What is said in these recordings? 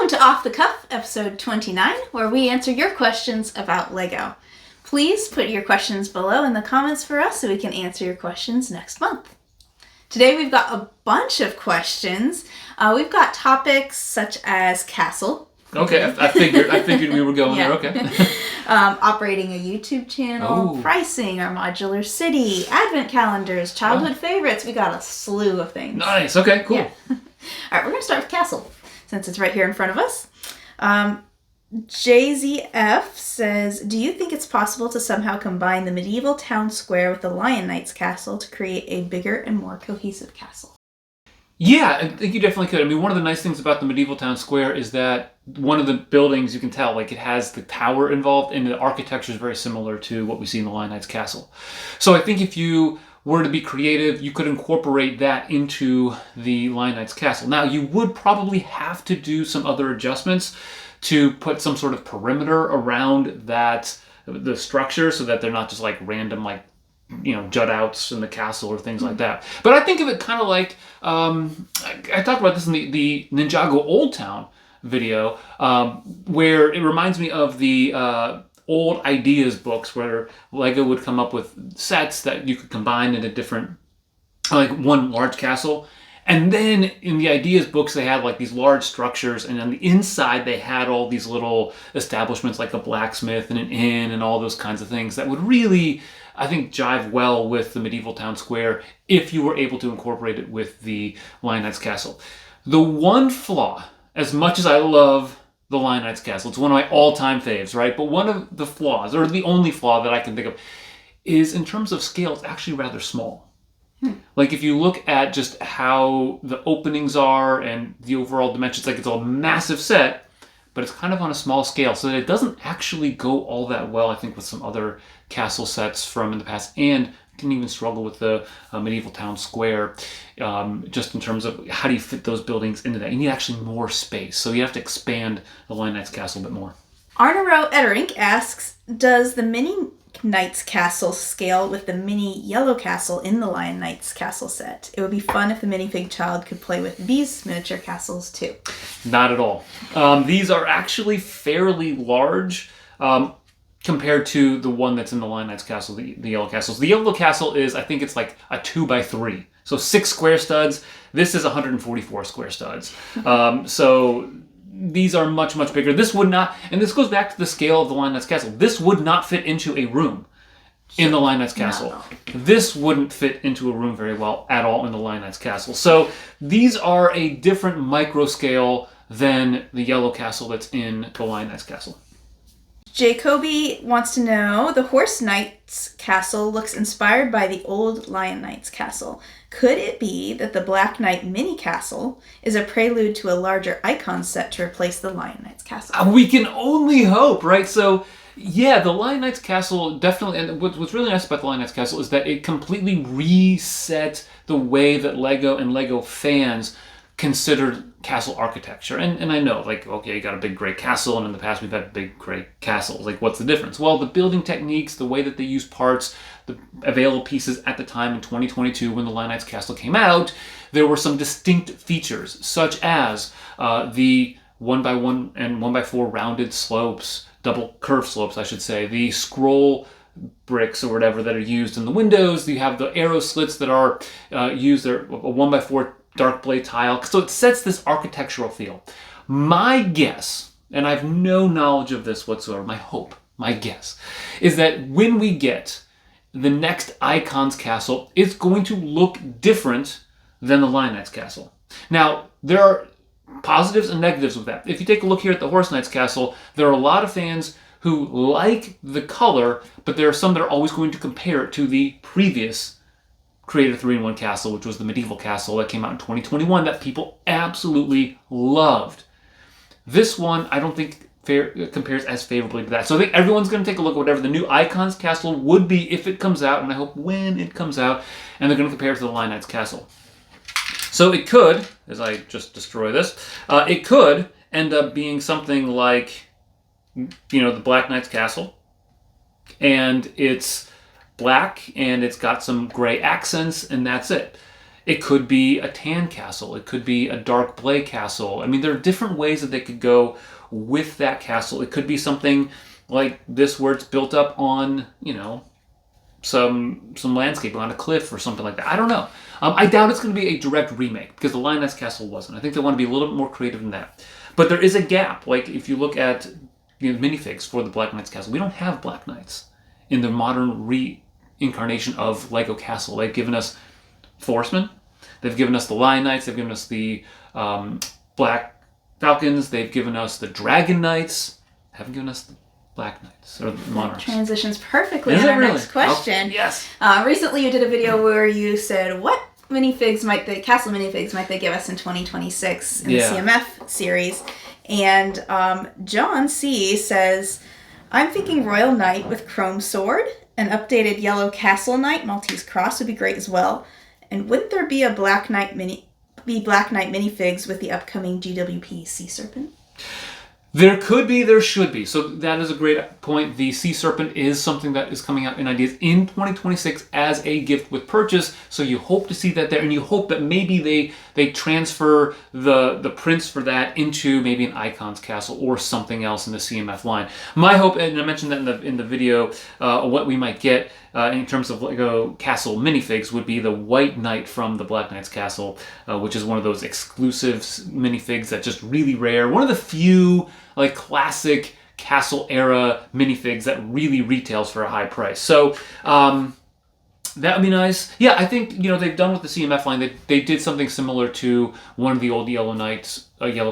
Welcome to Off the Cuff, episode 29, where we answer your questions about Lego. Please put your questions below in the comments for us so we can answer your questions next month. Today we've got a bunch of questions. We've got topics such as castle. Okay, I figured we were going there, okay. Operating a YouTube channel, pricing, our modular city, advent calendars, childhood favorites. We got a slew of things. Nice, okay, cool. Yeah. All right, we're going to start with castle, since it's right here in front of us. JZF says, do you think it's possible to somehow combine the medieval town square with the Lion Knight's castle to create a bigger and more cohesive castle? Yeah, I think you definitely could. I mean, one of the nice things about the medieval town square is that one of the buildings, you can tell, like it has the tower involved, and the architecture is very similar to what we see in the Lion Knight's castle. So I think if you were to be creative, you could incorporate that into the Lion Knight's castle. Now, you would probably have to do some other adjustments to put some sort of perimeter around the structure so that they're not just like random, like, jut outs in the castle or things like that. But I think of it kind of like, I talked about this in the Ninjago Old Town video, where it reminds me of the old ideas books where Lego would come up with sets that you could combine into different, like one large castle. And then in the ideas books, they had like these large structures, and on the inside they had all these little establishments like a blacksmith and an inn and all those kinds of things that would really, I think, jive well with the medieval town square if you were able to incorporate it with the Lion Knight's castle. The one flaw, as much as I love the Lion Knight's castle, it's one of my all-time faves, right? But one of the flaws, or the only flaw that I can think of, is in terms of scale, it's actually rather small. Like if you look at just how the openings are and the overall dimensions, like it's a massive set, but it's kind of on a small scale, so that it doesn't actually go all that well, I think, with some other castle sets from in the past, and can even struggle with the medieval town square, just in terms of how do you fit those buildings into that. You need actually more space, so you have to expand the Lion Knight's castle a bit more. Arnaro Etterink asks, does the Mini Knight's castle scale with the mini yellow castle in the Lion Knight's castle set? It would be fun if the minifig child could play with these miniature castles too. Not at all. These are actually fairly large compared to the one that's in the Lion Knight's castle, the yellow castle. So the yellow castle is, I think it's like a 2x3. So 6 square studs. This is 144 square studs. So these are much, much bigger. This would not, and this goes back to the scale of the Lion Knight's castle. This would not fit into a room in the Lion Knight's castle. No. This wouldn't fit into a room very well at all in the Lion Knight's castle. So these are a different micro scale than the yellow castle that's in the Lion Knight's castle. Jacoby wants to know, the Horse Knight's castle looks inspired by the old Lion Knight's castle. Could it be that the Black Knight mini castle is a prelude to a larger icon set to replace the Lion Knight's castle? We can only hope, right? So, yeah, the Lion Knight's castle definitely, and what's really nice about the Lion Knight's castle is that it completely reset the way that Lego and Lego fans considered castle architecture. And I know, like, okay, you got a big gray castle, and in the past we've had big gray castles. Like, what's the difference? Well, the building techniques, the way that they use parts, the available pieces at the time in 2022 when the Lion Knight's castle came out, there were some distinct features, such as the 1x1 and 1x4 rounded slopes, double curved slopes, I should say, the scroll bricks or whatever that are used in the windows. You have the arrow slits that are used, they're a 1x4 dark blade tile. So it sets this architectural feel. My guess, and I have no knowledge of this whatsoever, my guess, is that when we get the next Icon's castle, it's going to look different than the Lion Knight's castle. Now, there are positives and negatives with that. If you take a look here at the Horse Knight's castle, there are a lot of fans who like the color, but there are some that are always going to compare it to the previous Creator 3-in-1 castle, which was the medieval castle that came out in 2021 that people absolutely loved. This one, I don't think compares as favorably to that. So I think everyone's going to take a look at whatever the new Icon's castle would be if it comes out, and I hope when it comes out, and they're going to compare it to the Lion Knight's castle. So it could, as I just destroy this, it could end up being something like, the Black Knight's castle, and it's black and it's got some gray accents, and that's it. It could be a tan castle. It could be a dark blay castle. I mean, there are different ways that they could go with that castle. It could be something like this where it's built up on, some landscape on a cliff or something like that. I don't know. I doubt it's going to be a direct remake because the Lioness Castle wasn't. I think they want to be a little bit more creative than that. But there is a gap. Like if you look at minifigs for the Black Knight's Castle, we don't have Black Knights in the modern reincarnation of Lego Castle. They've given us Forestmen. They've given us the Lion Knights. They've given us the Black Falcons. They've given us the Dragon Knights. Haven't given us the Black Knights or the Monarchs. Transitions perfectly in our next question. Yes. Recently you did a video where you said, what castle minifigs might they give us in 2026 in the CMF series? And John C. says, I'm thinking Royal Knight with Chrome Sword. An updated Yellow Castle Knight Maltese Cross would be great as well. And wouldn't there be a Black Knight minifigs with the upcoming GWP Sea Serpent? There could be, there should be. So that is a great point. The Sea Serpent is something that is coming out in ideas in 2026 as a gift with purchase. So you hope to see that there, and you hope that maybe they transfer the prints for that into maybe an Icon's Castle or something else in the CMF line. My hope, and I mentioned that in the video, what we might get in terms of Lego Castle minifigs would be the White Knight from the Black Knight's Castle, which is one of those exclusive minifigs that's just really rare. One of the few classic castle era minifigs that really retails for a high price. So that would be nice. Yeah, I think they've done with the CMF line. They did something similar to one of the old Yellow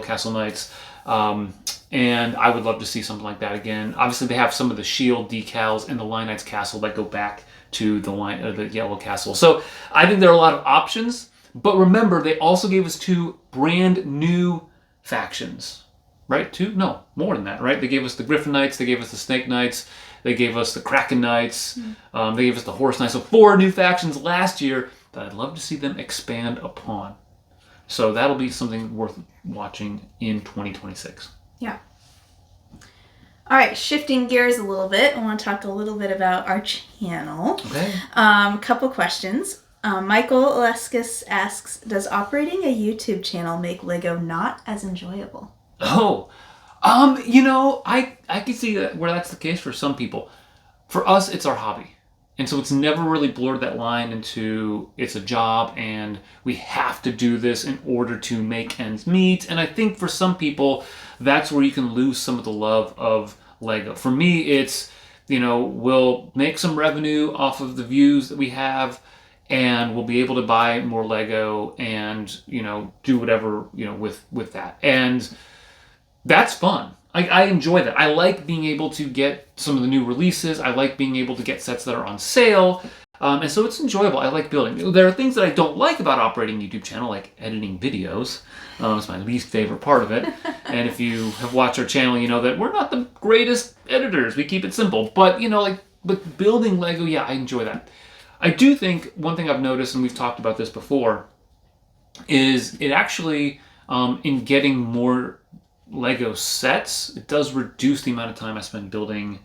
Castle Knights. And I would love to see something like that again. Obviously, they have some of the shield decals in the Lion Knight's Castle that go back to the Yellow Castle. So I think there are a lot of options. But remember, they also gave us 2 brand new factions. Right? 2? No, more than that, right? They gave us the Griffin Knights, they gave us the Snake Knights, they gave us the Kraken Knights, they gave us the Horse Knights. So 4 new factions last year that I'd love to see them expand upon. So that'll be something worth watching in 2026. Yeah. All right, shifting gears a little bit, I want to talk a little bit about our channel. Okay. Couple questions. Michael Aleskis asks, does operating a YouTube channel make Lego not as enjoyable? Oh, I can see that where that's the case for some people. For us, it's our hobby. And so it's never really blurred that line into it's a job and we have to do this in order to make ends meet. And I think for some people, that's where you can lose some of the love of Lego. For me, it's, we'll make some revenue off of the views that we have and we'll be able to buy more Lego and, do whatever, with that. And that's fun. I enjoy that. I like being able to get some of the new releases. I like being able to get sets that are on sale. And so it's enjoyable. I like building. There are things that I don't like about operating a YouTube channel, like editing videos. It's my least favorite part of it. And if you have watched our channel, you know that we're not the greatest editors. We keep it simple. But, but building Lego, yeah, I enjoy that. I do think one thing I've noticed, and we've talked about this before, is it actually, in getting more Lego sets, it does reduce the amount of time I spend building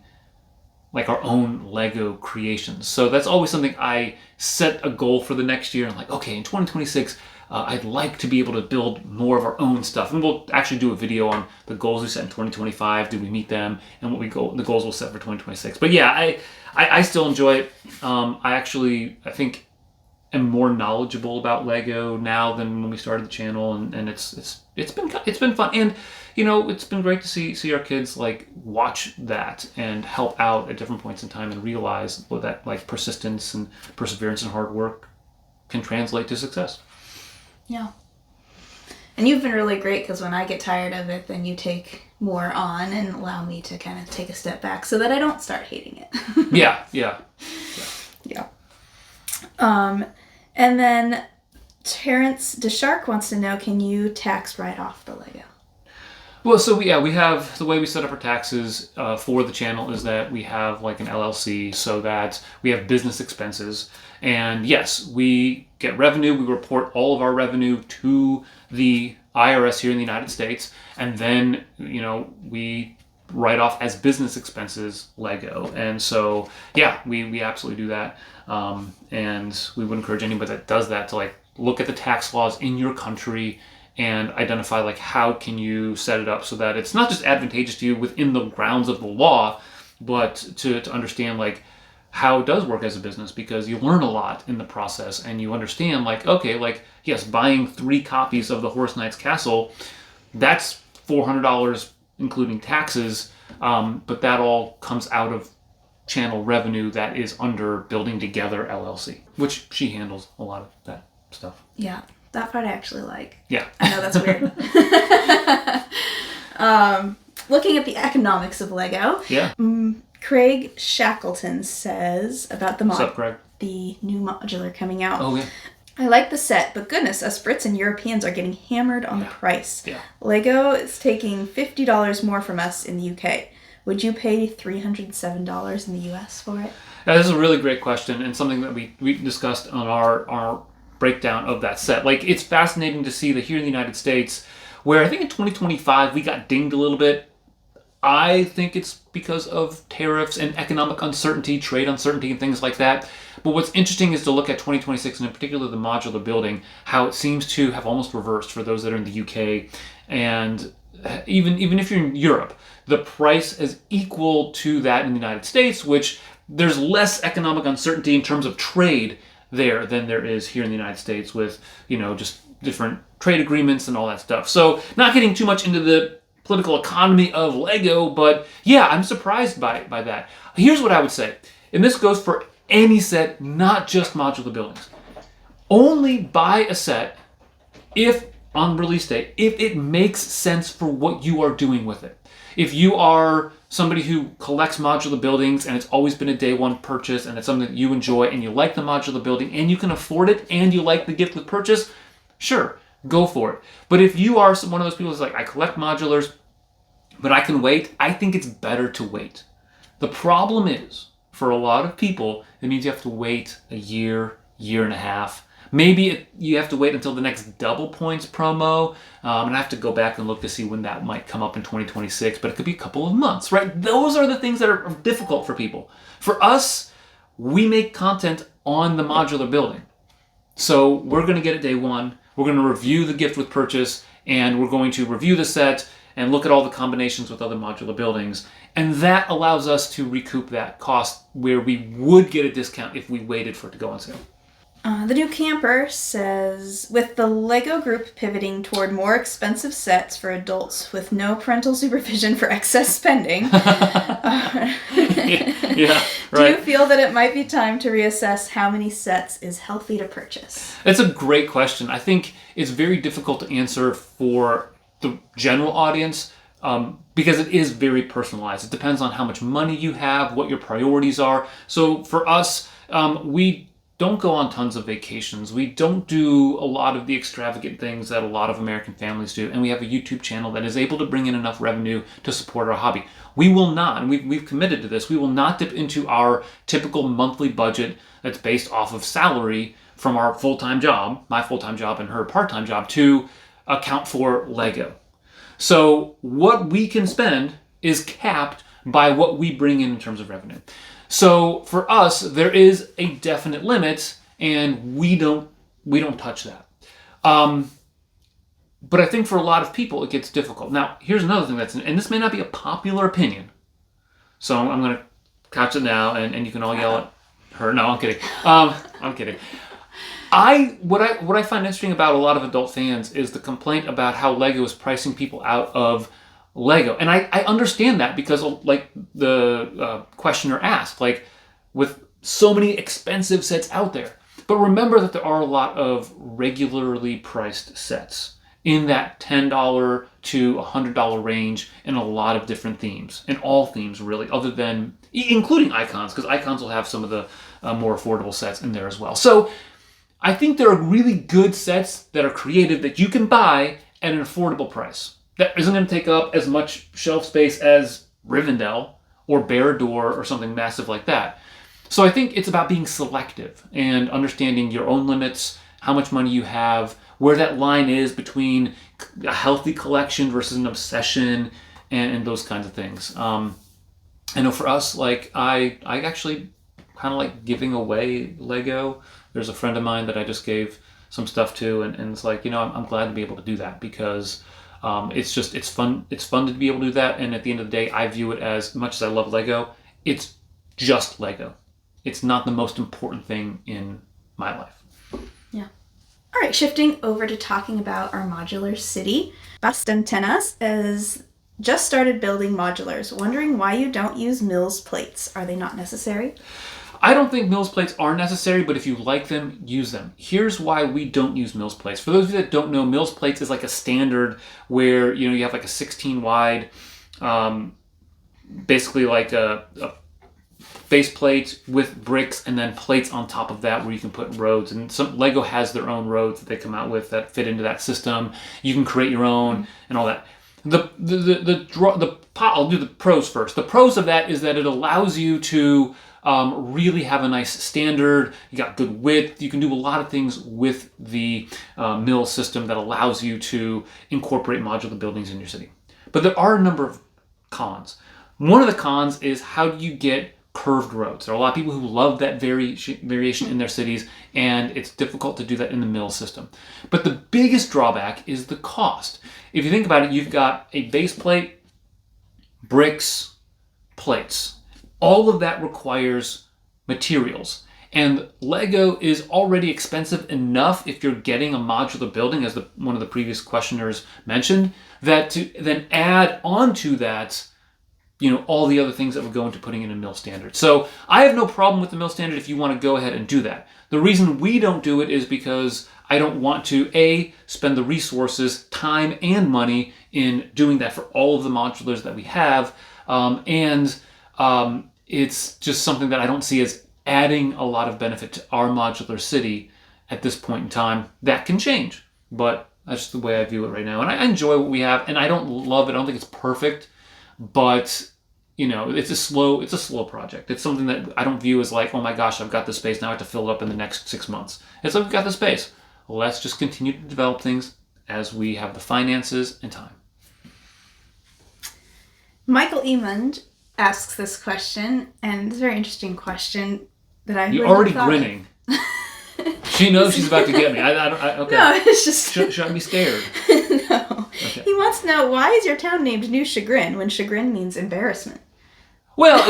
our own Lego creations. So that's always something I set a goal for the next year. I'm like, okay, in 2026, I'd like to be able to build more of our own stuff. And we'll actually do a video on the goals we set in 2025. Did we meet them? And the goals we'll set for 2026. But yeah, I still enjoy it. I think am more knowledgeable about Lego now than when we started the channel, and it's been fun. And it's been great to see our kids watch that and help out at different points in time and realize what that persistence and perseverance and hard work can translate to success. Yeah. And you've been really great because when I get tired of it, then you take more on and allow me to kind of take a step back so that I don't start hating it. Yeah. And then Terrence DeShark wants to know, can you tax write off the Lego? Well, so we have the way we set up our taxes for the channel is that we have an LLC so that we have business expenses. And yes, we get revenue. We report all of our revenue to the IRS here in the United States. And then, we write off as business expenses Lego. And so, yeah, we absolutely do that. And we would encourage anybody that does that to look at the tax laws in your country and identify like how can you set it up so that it's not just advantageous to you within the grounds of the law, but to understand like how it does work as a business, because you learn a lot in the process and you understand like, okay, like yes, buying 3 copies of the Horse Knight's Castle, that's $400 including taxes, but that all comes out of channel revenue that is under Building Together LLC, which she handles a lot of that stuff. Yeah, that part I actually like. Yeah. I know that's weird. Looking at the economics of Lego. Yeah. Craig Shackleton says about the What's up, Craig? The new modular coming out. Oh, yeah. I like the set, but goodness, us Brits and Europeans are getting hammered on the price. Yeah. Lego is taking $50 more from us in the UK. Would you pay $307 in the US for it? Yeah, this is a really great question and something that we discussed on our breakdown of that set. Like, it's fascinating to see that here in the United States, where I think in 2025 we got dinged a little bit. I think it's because of tariffs and economic uncertainty, trade uncertainty, and things like that. But what's interesting is to look at 2026, and in particular the modular building, how it seems to have almost reversed for those that are in the UK. And even if you're in Europe, the price is equal to that in the United States, which there's less economic uncertainty in terms of trade there than there is here in the United States with, just different trade agreements and all that stuff. So not getting too much into the political economy of Lego, but yeah, I'm surprised by that. Here's what I would say, and this goes for any set, not just modular buildings. Only buy a set if on release day, if it makes sense for what you are doing with it. If you are somebody who collects modular buildings and it's always been a day one purchase and it's something that you enjoy and you like the modular building and you can afford it and you like the gift with purchase, sure, go for it. But if you are one of those people who's like, I collect modulars, but I can wait, I think it's better to wait. The problem is, for a lot of people, it means you have to wait a year and a half. Maybe you have to wait until the next double points promo, and I have to go back and look to see when that might come up in 2026, but it could be a couple of months, right? Those are the things that are difficult for people. For us, we make content on the modular building. So we're going to get it day one, we're going to review the gift with purchase, and we're going to review the set and look at all the combinations with other modular buildings. And that allows us to recoup that cost where we would get a discount if we waited for it to go on sale. The new camper says, with the Lego group pivoting toward more expensive sets for adults with no parental supervision for excess spending, yeah, right. Do you feel that it might be time to reassess how many sets is healthy to purchase? That's a great question. I think it's very difficult to answer for the general audience because it is very personalized. It depends on how much money you have, what your priorities are. So for us, we don't go on tons of vacations. We don't do a lot of the extravagant things that a lot of American families do. And we have a YouTube channel that is able to bring in enough revenue to support our hobby. We will not, and we've committed to this, we will not dip into our typical monthly budget that's based off of salary from our full-time job, my full-time job and her part-time job, to account for Lego. So what we can spend is capped by what we bring in terms of revenue. So for us, there is a definite limit, and we don't touch that. But I think for a lot of people, it gets difficult. Now, here's another thing and this may not be a popular opinion, so I'm going to couch it now, and you can all yell at her. No, I'm kidding. I'm kidding. What I find interesting about a lot of adult fans is the complaint about how Lego is pricing people out of Lego. And I understand that because, like the questioner asked, like with so many expensive sets out there. But remember that there are a lot of regularly priced sets in that $10 to $100 range in a lot of different themes, in all themes really, other than, including icons, because icons will have some of the more affordable sets in there as well. So I think there are really good sets that are creative that you can buy at an affordable price. That isn't going to take up as much shelf space as Rivendell or Bear-Door or something massive like that. So I think it's about being selective and understanding your own limits, how much money you have, where that line is between a healthy collection versus an obsession, and those kinds of things. I know for us, like I actually kind of like giving away Lego. There's a friend of mine that I just gave some stuff too. And it's like, I'm glad to be able to do that because it's fun. It's fun to be able to do that. And at the end of the day, I view it as much as I love Lego, it's just Lego. It's not the most important thing in my life. Yeah. All right, shifting over to talking about our modular city. Bastantenas has just started building modulars, wondering why you don't use Mills plates. Are they not necessary? I don't think Mills plates are necessary, but if you like them, use them. Here's why we don't use Mills plates. For those of you that don't know, Mills plates is like a standard where, you have like a 16 wide, basically like a base plate with bricks and then plates on top of that where you can put roads. And some Lego has their own roads that they come out with that fit into that system. You can create your own and all that. I'll do the pros first. The pros of that is that it allows you to really have a nice standard. You got good width. You can do a lot of things with the mill system that allows you to incorporate modular buildings in your city. But there are a number of cons. One of the cons is how do you get curved roads? There are a lot of people who love that variation in their cities, and it's difficult to do that in the mill system. But the biggest drawback is the cost. If you think about it, you've got a base plate, bricks, plates. All of that requires materials. And Lego is already expensive enough if you're getting a modular building, as one of the previous questioners mentioned, that to then add onto that all the other things that would go into putting in a mill standard. So I have no problem with the mill standard if you want to go ahead and do that. The reason we don't do it is because I don't want to, A, spend the resources, time, and money in doing that for all of the modulars that we have. It's just something that I don't see as adding a lot of benefit to our modular city at this point in time. That can change, but that's just the way I view it right now. And I enjoy what we have, and I don't love it. I don't think it's perfect. But it's a slow project. It's something that I don't view as like, oh my gosh, I've got the space, now I have to fill it up in the next 6 months. It's like, we've got the space. Let's just continue to develop things as we have the finances and time. Michael Emond asks this question, and it's a very interesting question that I You're already grinning. She knows she's about to get me. Okay. No, it's just... Should I be scared? No. Okay. He wants to know, why is your town named New Chagrin when chagrin means embarrassment? Well,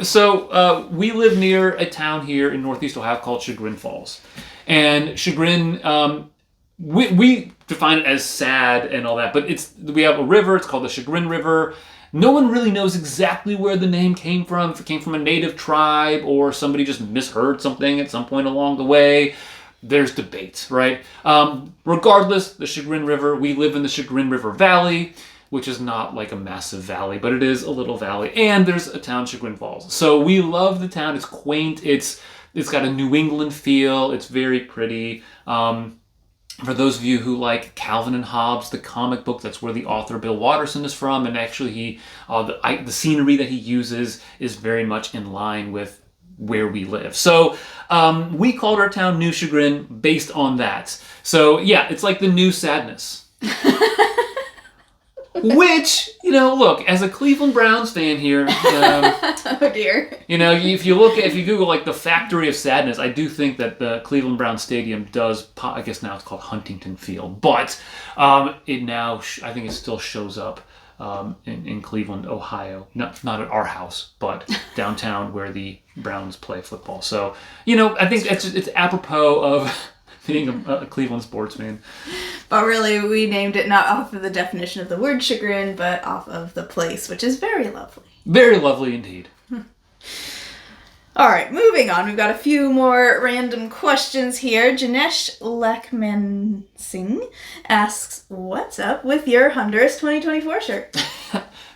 so we live near a town here in Northeast Ohio called Chagrin Falls. And chagrin, we define it as sad and all that, but we have a river, it's called the Chagrin River. No one really knows exactly where the name came from, if it came from a native tribe or somebody just misheard something at some point along the way. There's debate, right? Regardless, the Chagrin River, we live in the Chagrin River Valley, which is not like a massive valley, but it is a little valley. And there's a town, Chagrin Falls. So we love the town. It's quaint. It's got a New England feel. It's very pretty. For those of you who like Calvin and Hobbes, the comic book, that's where the author Bill Watterson is from. And actually, the scenery that he uses is very much in line with where we live. So we called our town New Chagrin based on that. So yeah, it's like the new sadness. Which, look, as a Cleveland Browns fan here, oh dear. If you Google like the Factory of Sadness, I do think that the Cleveland Browns Stadium does, I guess now it's called Huntington Field, but it now, I think it still shows up in Cleveland, Ohio. Not at our house, but downtown where the Browns play football. So, I think it's apropos of being a Cleveland sportsman. But really, we named it not off of the definition of the word chagrin, but off of the place, which is very lovely. Very lovely indeed. All right, moving on. We've got a few more random questions here. Janesh Lekman Singh asks, what's up with your Honduras 2024 shirt?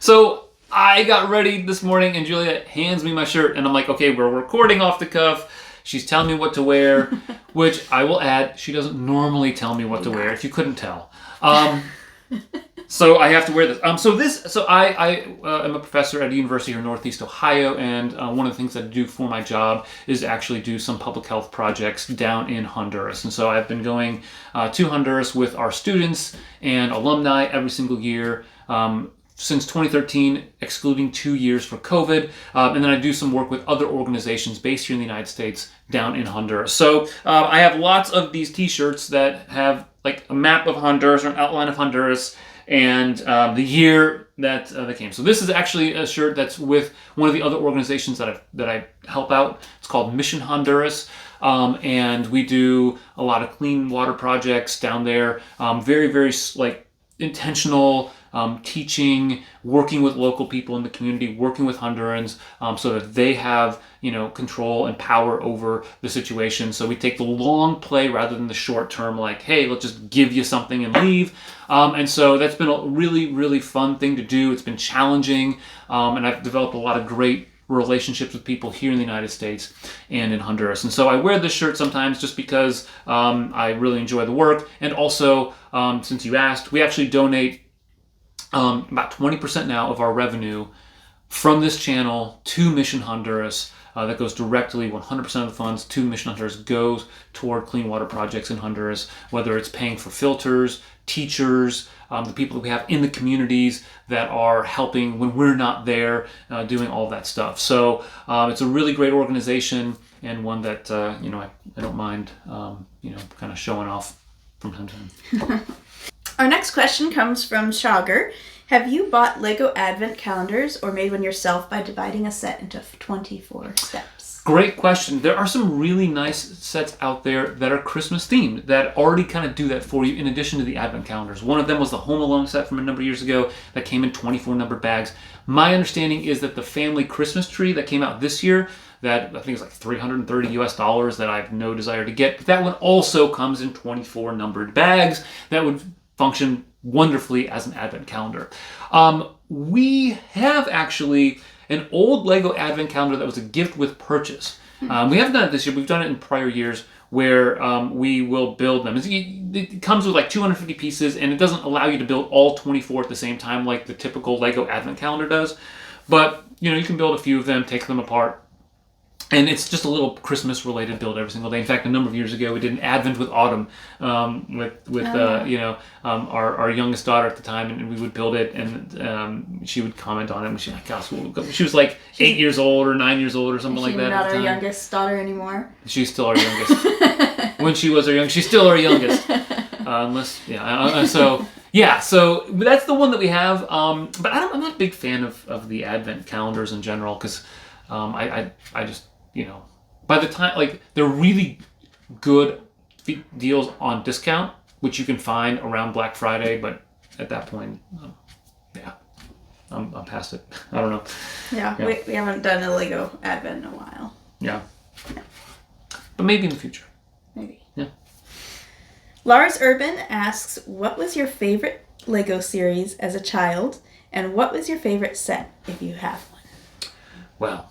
So I got ready this morning and Julia hands me my shirt and I'm like, okay, we're recording off the cuff. She's telling me what to wear, which I will add, she doesn't normally tell me what to wear, if you couldn't tell. So I have to wear this. So I am a professor at a university here in Northeast Ohio, and one of the things that I do for my job is actually do some public health projects down in Honduras. And so I've been going to Honduras with our students and alumni every single year since 2013, excluding 2 years for COVID. And then I do some work with other organizations based here in the United States down in Honduras. So I have lots of these t-shirts that have like a map of Honduras or an outline of Honduras and the year that they came. So this is actually a shirt that's with one of the other organizations that I help out. It's called Mission Honduras. And we do a lot of clean water projects down there. Very, very like intentional teaching, working with local people in the community, working with Hondurans so that they have, control and power over the situation. So we take the long play rather than the short term, like, hey, let's just give you something and leave. And so that's been a really, really fun thing to do. It's been challenging. And I've developed a lot of great relationships with people here in the United States and in Honduras. And so I wear this shirt sometimes just because I really enjoy the work. And also, since you asked, we actually donate about 20% now of our revenue from this channel to Mission Honduras. That goes directly, 100% of the funds to Mission Honduras goes toward clean water projects in Honduras, whether it's paying for filters, teachers, the people that we have in the communities that are helping when we're not there, doing all of that stuff. So it's a really great organization and one that, I don't mind, kind of showing off from time to time. Our next question comes from Shagar. Have you bought Lego Advent calendars or made one yourself by dividing a set into 24 steps? Great question. There are some really nice sets out there that are Christmas themed that already kind of do that for you in addition to the Advent calendars. One of them was the Home Alone set from a number of years ago that came in 24 numbered bags. My understanding is that the family Christmas tree that came out this year, that I think is like $330 US that I have no desire to get, but that one also comes in 24 numbered bags that would function wonderfully as an Advent calendar. We have actually an old Lego Advent calendar that was a gift with purchase. We haven't done it this year. We've done it in prior years where we will build them. It comes with like 250 pieces and it doesn't allow you to build all 24 at the same time like the typical Lego Advent calendar does. But you can build a few of them, take them apart. And it's just a little Christmas-related build every single day. In fact, a number of years ago, we did an Advent with Autumn our youngest daughter at the time, and we would build it, and she would comment on it. And she's like, "Gosh," she was like 8 years old or 9 years old or something like that. She's not our youngest daughter anymore. She's still our youngest. When she was our youngest, she's still our youngest. So that's the one that we have. But I'm not a big fan of the Advent calendars in general because I just. By the time, like, they're really good deals on discount, which you can find around Black Friday, but at that point, I'm past it. I don't know. Yeah. We haven't done a Lego Advent in a while. Yeah. But maybe in the future. Maybe. Yeah. Lars Urban asks, what was your favorite Lego series as a child, and what was your favorite set, if you have one? Well,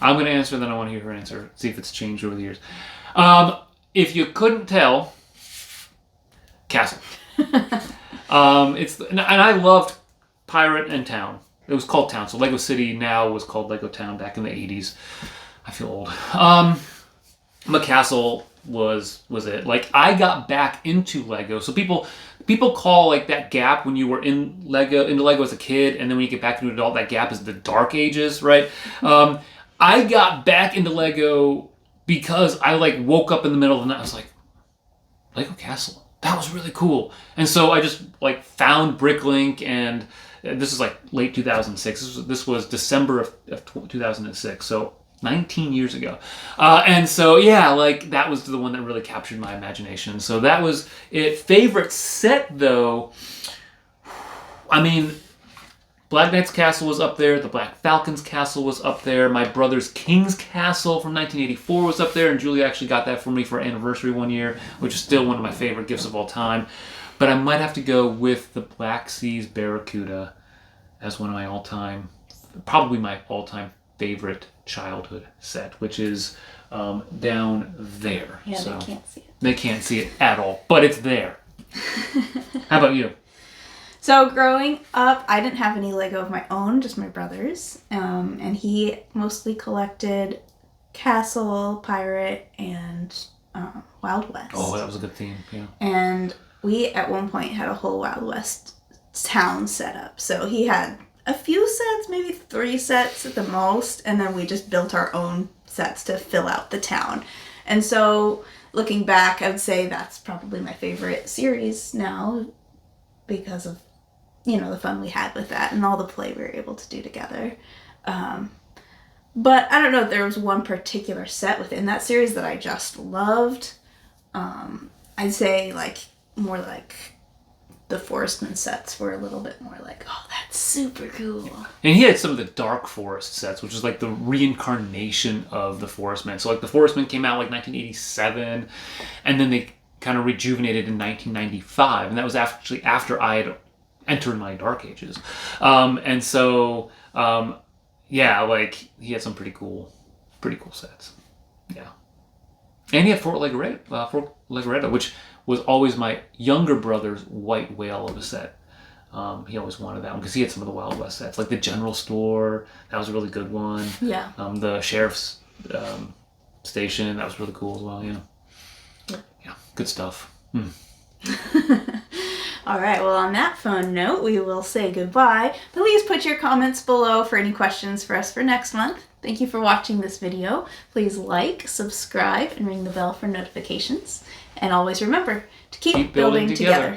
I'm going to answer, then I want to hear her answer, see if it's changed over the years. If you couldn't tell, Castle. And I loved Pirate and Town. It was called Town, so Lego City now was called Lego Town back in the 80s. I feel old. But Castle was it. Like, I got back into Lego. So people call like that gap when you were into Lego as a kid, and then when you get back into an adult, that gap is the dark ages, right? I got back into Lego because I like woke up in the middle of the night. I was like, Lego Castle, that was really cool. And so I just like found Bricklink, and this is like late 2006. This was December of 2006. So 19 years ago. And so, like that was the one that really captured my imagination. So that was it. Favorite set though, I mean, Black Knight's Castle was up there. The Black Falcon's Castle was up there. My brother's King's Castle from 1984 was up there, and Julie actually got that for me for anniversary one year, which is still one of my favorite gifts of all time. But I might have to go with the Black Seas Barracuda as one of my probably my all-time favorite childhood set, which is down there. Yeah, so they can't see it. They can't see it at all, but it's there. How about you? So growing up, I didn't have any Lego of my own, just my brother's. And he mostly collected Castle, Pirate, and Wild West. Oh, that was a good theme, yeah. And we, at one point, had a whole Wild West town setup. So he had a few sets, maybe 3 sets at the most, and then we just built our own sets to fill out the town. And so looking back, I would say that's probably my favorite series now because of, the fun we had with that and all the play we were able to do together. But I don't know if there was one particular set within that series that I just loved. I'd say more like the Forestman sets were a little bit more like, oh, that's super cool. And he had some of the Dark Forest sets, which is like the reincarnation of the Forestman. So like the Forestman came out like 1987, and then they kind of rejuvenated in 1995, and that was actually after I had entered my Dark Ages. And so, yeah, like he had some pretty cool sets. Yeah. And he had Fort Legareta, which was always my younger brother's white whale of a set. He always wanted that one because he had some of the Wild West sets, like the General Store. That was a really good one. Yeah. The Sheriff's Station. That was really cool as well. Yeah. Good stuff. All right. Well, on that fun note, we will say goodbye. Please put your comments below for any questions for us for next month. Thank you for watching this video. Please like, subscribe, and ring the bell for notifications. And always remember to keep building together.